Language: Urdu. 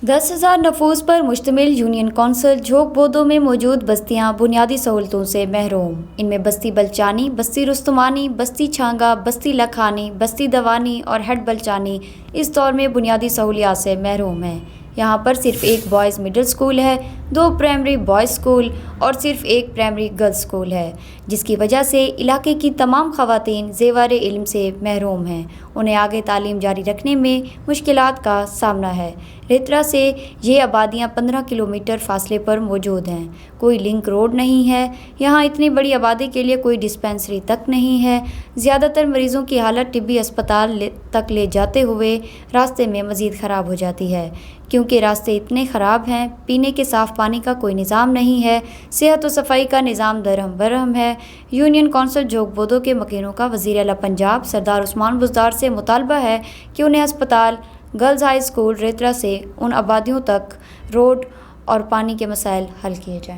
10,000 نفوس پر مشتمل یونین کونسل جھوک بودو میں موجود بستیاں بنیادی سہولتوں سے محروم۔ ان میں بستی بلچانی، بستی رستمانی، بستی چھانگا، بستی لکھانی، بستی دوانی اور ہیڈ بلچانی اس دور میں بنیادی سہولیات سے محروم ہیں۔ یہاں پر صرف ایک بوائز مڈل اسکول ہے، 2 پرائمری بوائز اسکول اور صرف ایک پرائمری گرلز اسکول ہے، جس کی وجہ سے علاقے کی تمام خواتین زیور علم سے محروم ہیں۔ انہیں آگے تعلیم جاری رکھنے میں مشکلات کا سامنا ہے۔ ریترا سے یہ آبادیاں 15 کلومیٹر فاصلے پر موجود ہیں۔ کوئی لنک روڈ نہیں ہے۔ یہاں اتنی بڑی آبادی کے لیے کوئی ڈسپنسری تک نہیں ہے۔ زیادہ تر مریضوں کی حالت طبی اسپتال تک لے جاتے ہوئے راستے میں مزید خراب ہو جاتی ہے، کیونکہ راستے اتنے خراب ہیں۔ پینے کے صاف پانی کا کوئی نظام نہیں ہے۔ صحت و صفائی کا نظام درہم برہم ہے۔ یونین کونسل جھوک بودو کے مکینوں کا وزیر اعلیٰ پنجاب سردار عثمان بزدار سے مطالبہ ہے کہ انہیں ہسپتال، گرلز ہائی اسکول ریترا سے ان آبادیوں تک روڈ اور پانی کے مسائل حل کیے جائیں۔